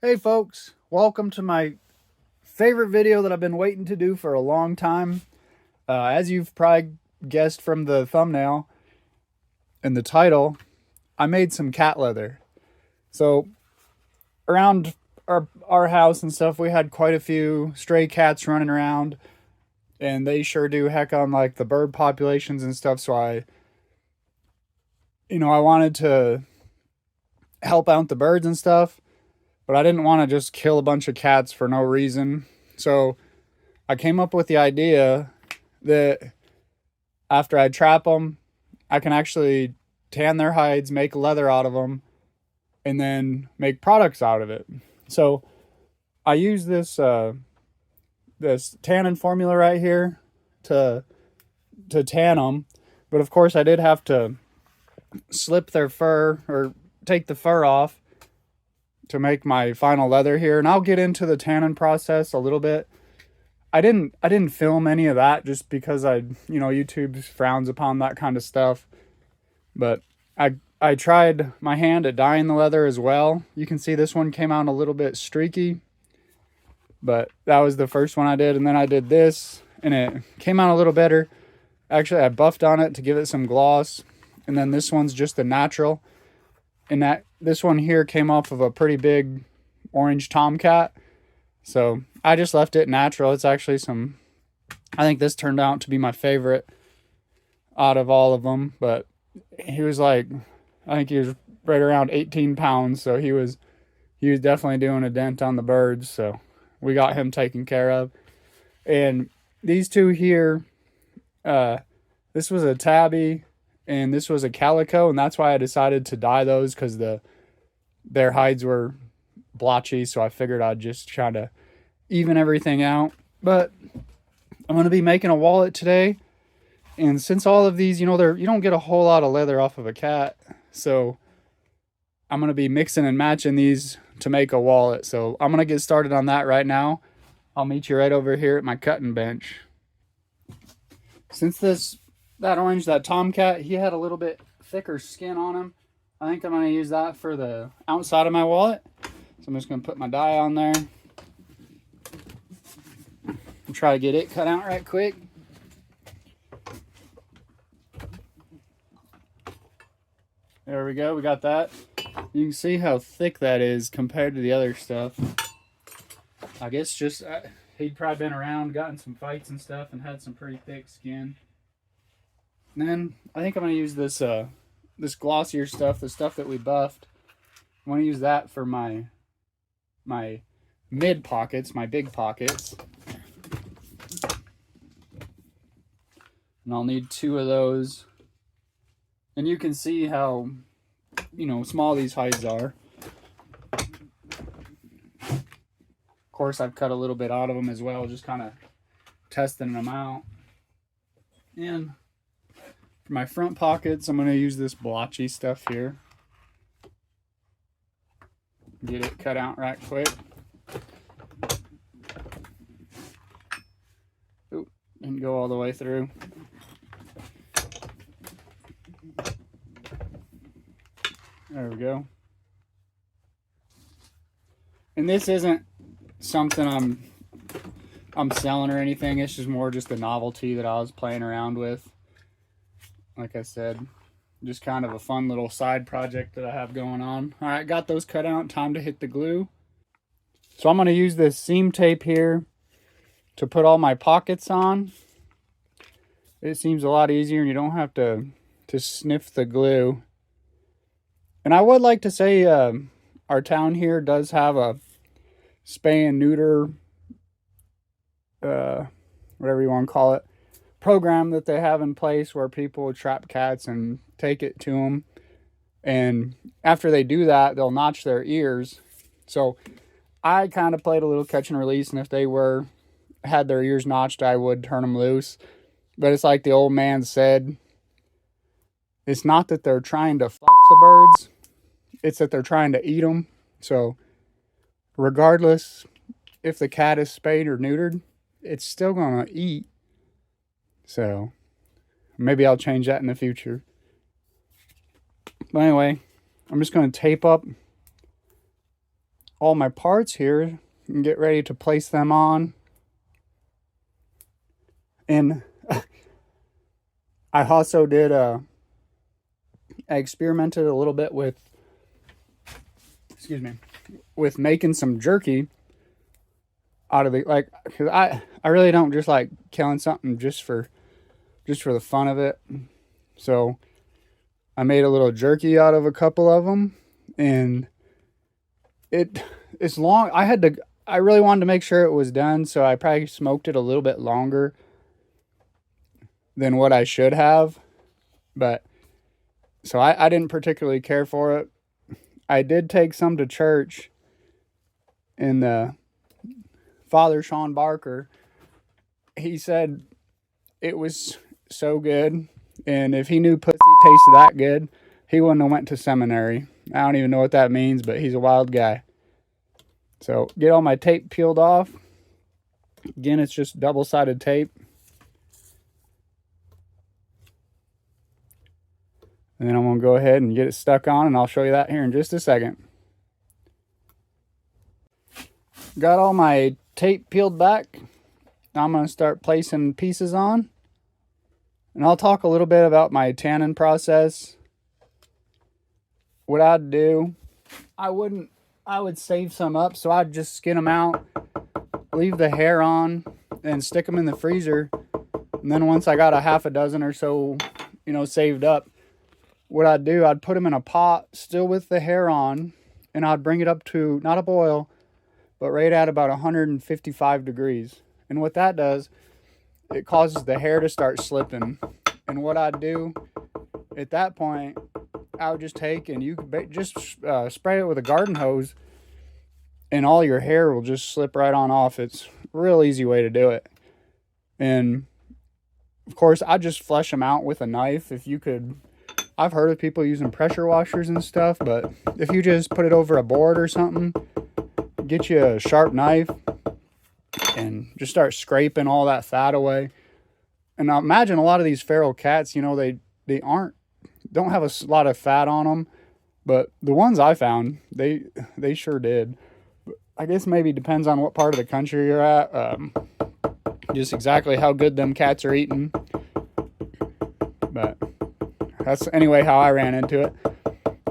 Hey folks, welcome to my favorite video that I've been waiting to do for a long time. As you've probably guessed from the thumbnail and the title, I made some cat leather. So around our house and stuff, we had quite a few stray cats running around, and they sure do heck on like the bird populations and stuff. So I wanted to help out the birds and stuff, but I didn't want to just kill a bunch of cats for no reason. So I came up with the idea that after I trap them, I can actually tan their hides, make leather out of them, and then make products out of it. So I use this tannin formula right here to tan them, but of course I did have to slip their fur or take the fur off to make my final leather here, and I'll get into the tannin process a little bit. I didn't film any of that just because YouTube frowns upon that kind of stuff. But I tried my hand at dyeing the leather as well. You can see this one came out a little bit streaky, but that was the first one I did, and then I did this and it came out a little better. Actually, I buffed on it to give it some gloss, and then this one's just a natural. And that this one here came off of a pretty big orange tomcat. So I just left it natural. It's actually I think this turned out to be my favorite out of all of them. But he was like, I think he was right around 18 pounds. So he was definitely doing a dent on the birds. So we got him taken care of. And these two here, this was a tabby and this was a calico. And that's why I decided to dye those, because their hides were blotchy. So I figured I'd just try to even everything out. But I'm going to be making a wallet today, and since all of these, you don't get a whole lot of leather off of a cat, so I'm going to be mixing and matching these to make a wallet. So I'm going to get started on that right now. I'll meet you right over here at my cutting bench. Since that tomcat, he had a little bit thicker skin on him, I think I'm going to use that for the outside of my wallet. So I'm just going to put my dye on there and try to get it cut out right quick. There we go, we got that. You can see how thick that is compared to the other stuff. I guess he'd probably been around, gotten some fights and stuff, and had some pretty thick skin. And then I think I'm going to use this glossier stuff, the stuff that we buffed. I want to use that for my mid pockets, my big pockets. And I'll need 2 of those. And you can see how, small these hides are. Of course, I've cut a little bit out of them as well, just kind of testing them out. And for my front pockets, I'm going to use this blotchy stuff here. Get it cut out right quick. Oop, and go all the way through. There we go. And this isn't something I'm selling or anything. It's just more just a novelty that I was playing around with. Like I said, just kind of a fun little side project that I have going on. All right, got those cut out. Time to hit the glue. So I'm going to use this seam tape here to put all my pockets on. It seems a lot easier, and you don't have to sniff the glue. And I would like to say our town here does have a spay and neuter, whatever you want to call it, program that they have in place where people trap cats and take it to them. And after they do that, they'll notch their ears. So I kind of played a little catch and release, and if they had their ears notched, I would turn them loose. But it's like the old man said, it's not that they're trying to fuck the birds, it's that they're trying to eat them. So regardless if the cat is spayed or neutered, it's still going to eat. So maybe I'll change that in the future. But anyway, I'm just going to tape up all my parts here and get ready to place them on. And I also did I experimented a little bit with, excuse me, with making some jerky out of the, like, cause I really don't just like killing something just for the fun of it. So I made a little jerky out of a couple of them, and it's long. I really wanted to make sure it was done, so I probably smoked it a little bit longer than what I should have. But so I didn't particularly care for it. I did take some to church, and the Father Sean Barker, he said it was so good, and if he knew pussy tasted that good, he wouldn't have went to seminary. I don't even know what that means, but he's a wild guy. So get all my tape peeled off. Again, it's just double-sided tape. And then I'm going to go ahead and get it stuck on, and I'll show you that here in just a second. Got all my tape peeled back. Now I'm going to start placing pieces on. And I'll talk a little bit about my tanning process. What I'd do, I would save some up, so I'd just skin them out, leave the hair on, and stick them in the freezer. And then once I got a half a dozen or so, saved up, what I'd do, I'd put them in a pot still with the hair on, and I'd bring it up to, not a boil, but right at about 155 degrees. And what that does, it causes the hair to start slipping. And what I'd do at that point, I would just take, and you could just spray it with a garden hose, and all your hair will just slip right on off. It's a real easy way to do it. And of course, I just flush them out with a knife. If you could, I've heard of people using pressure washers and stuff, but if you just put it over a board or something, get you a sharp knife and just start scraping all that fat away. And I imagine a lot of these feral cats, they don't have a lot of fat on them, but the ones I found, they sure did. I guess maybe depends on what part of the country you're at, just exactly how good them cats are eating. But that's anyway how I ran into it.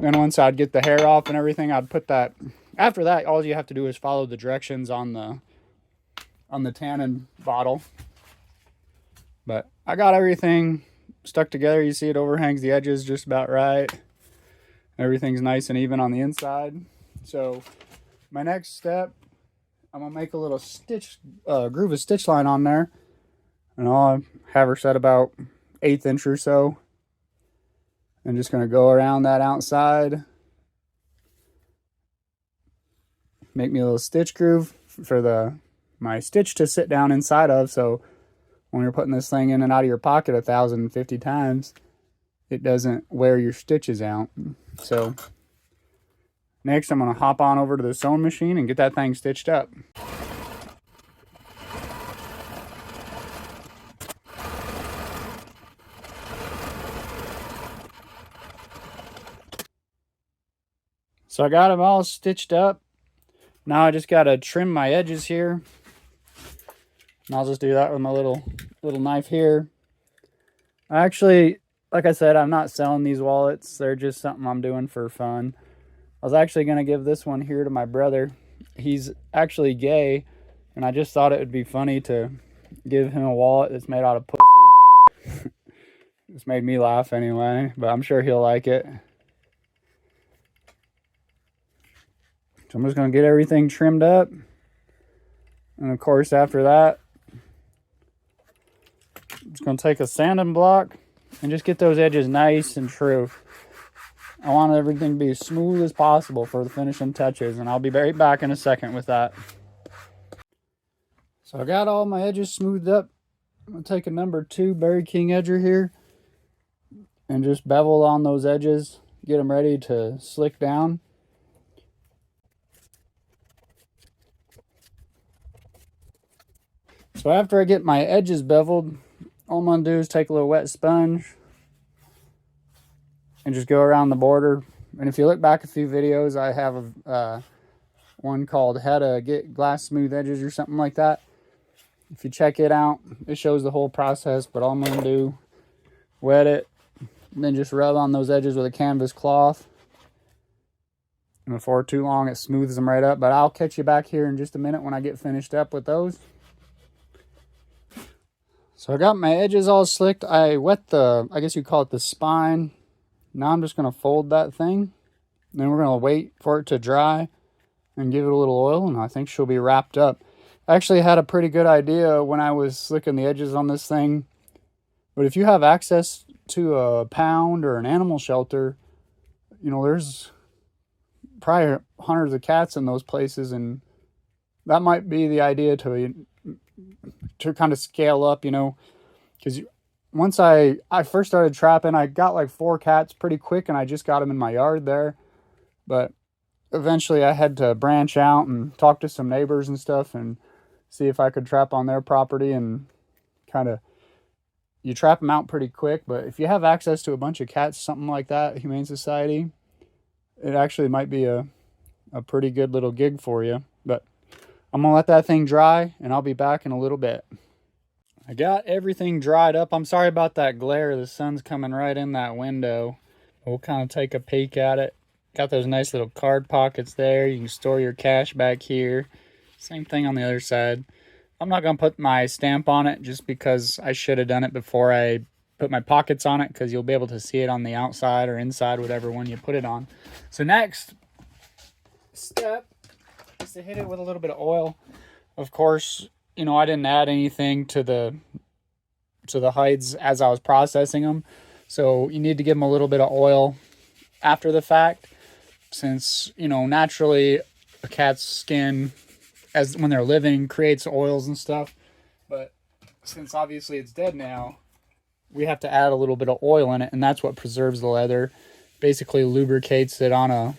Then once I'd get the hair off and everything, I'd put that. After that, all you have to do is follow the directions on the tannin bottle. But I got everything stuck together. You see it overhangs the edges just about right. Everything's nice and even on the inside. So my next step, I'm gonna make a little stitch, groove a stitch line on there, and I'll have her set about 1/8 inch or so. I'm just gonna go around that outside, make me a little stitch groove for my stitch to sit down inside of, so when you're putting this thing in and out of your pocket 1,050 times, it doesn't wear your stitches out. So next, I'm going to hop on over to the sewing machine and get that thing stitched up. So I got them all stitched up. Now I just got to trim my edges here. And I'll just do that with my little knife here. Actually, like I said, I'm not selling these wallets. They're just something I'm doing for fun. I was actually going to give this one here to my brother. He's actually gay, and I just thought it would be funny to give him a wallet that's made out of pussy. It's made me laugh anyway, but I'm sure he'll like it. So I'm just going to get everything trimmed up. And of course, after that, I'm just going to take a sanding block and just get those edges nice and true. I want everything to be as smooth as possible for the finishing touches, and I'll be right back in a second with that. So I got all my edges smoothed up. I'm going to take a number 2 Berry King edger here and just bevel on those edges, get them ready to slick down. So after I get my edges beveled, all I'm going to do is take a little wet sponge and just go around the border. And if you look back a few videos, I have one called How to Get Glass Smooth Edges or something like that. If you check it out, it shows the whole process, but all I'm going to do, wet it, and then just rub on those edges with a canvas cloth. And before too long, it smooths them right up. But I'll catch you back here in just a minute when I get finished up with those. So I got my edges all slicked. I wet the, I guess you call it the spine. Now I'm just going to fold that thing. Then we're going to wait for it to dry and give it a little oil, and I think she'll be wrapped up. I actually had a pretty good idea when I was slicking the edges on this thing. But if you have access to a pound or an animal shelter, you know, there's probably hundreds of cats in those places, and that might be the idea to kind of scale up, you know, because once I first started trapping, I got like 4 cats pretty quick, and I just got them in my yard there. But eventually I had to branch out and talk to some neighbors and stuff and see if I could trap on their property, and kind of, you trap them out pretty quick. But if you have access to a bunch of cats, something like that, Humane Society, it actually might be a pretty good little gig for you. But I'm going to let that thing dry, and I'll be back in a little bit. I got everything dried up. I'm sorry about that glare. The sun's coming right in that window. We'll kind of take a peek at it. Got those nice little card pockets there. You can store your cash back here. Same thing on the other side. I'm not going to put my stamp on it just because I should have done it before I put my pockets on it, because you'll be able to see it on the outside or inside, whatever one you put it on. So next step is to hit it with a little bit of oil. Of course, you know, I didn't add anything to the hides as I was processing them. So you need to give them a little bit of oil after the fact, since, you know, naturally a cat's skin, as when they're living, creates oils and stuff. But since obviously it's dead now, we have to add a little bit of oil in it, and that's what preserves the leather. Basically lubricates it on a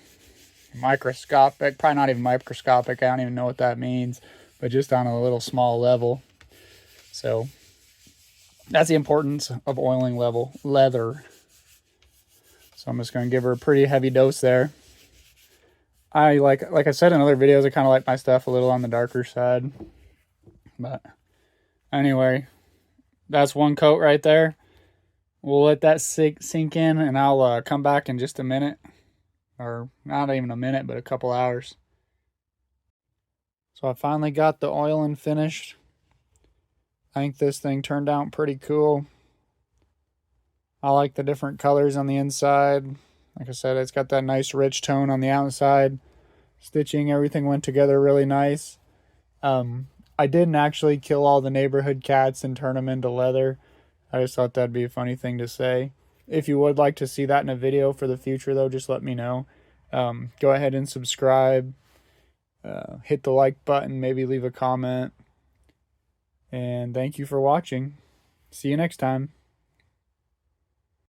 microscopic, probably not even microscopic, I don't even know what that means, but just on a little small level. So that's the importance of oiling leather. So I'm just going to give her a pretty heavy dose there. I like I said in other videos, I kind of like my stuff a little on the darker side. But anyway, that's one coat right there. We'll let that sink in, and I'll come back in just a minute. Or not even a minute, but a couple hours. So I finally got the oiling finished. I think this thing turned out pretty cool. I like the different colors on the inside. Like I said, it's got that nice rich tone on the outside. Stitching, everything went together really nice. I didn't actually kill all the neighborhood cats and turn them into leather. I just thought that'd be a funny thing to say. If you would like to see that in a video for the future, though, just let me know. Go ahead and subscribe. Hit the like button. Maybe leave a comment. And thank you for watching. See you next time.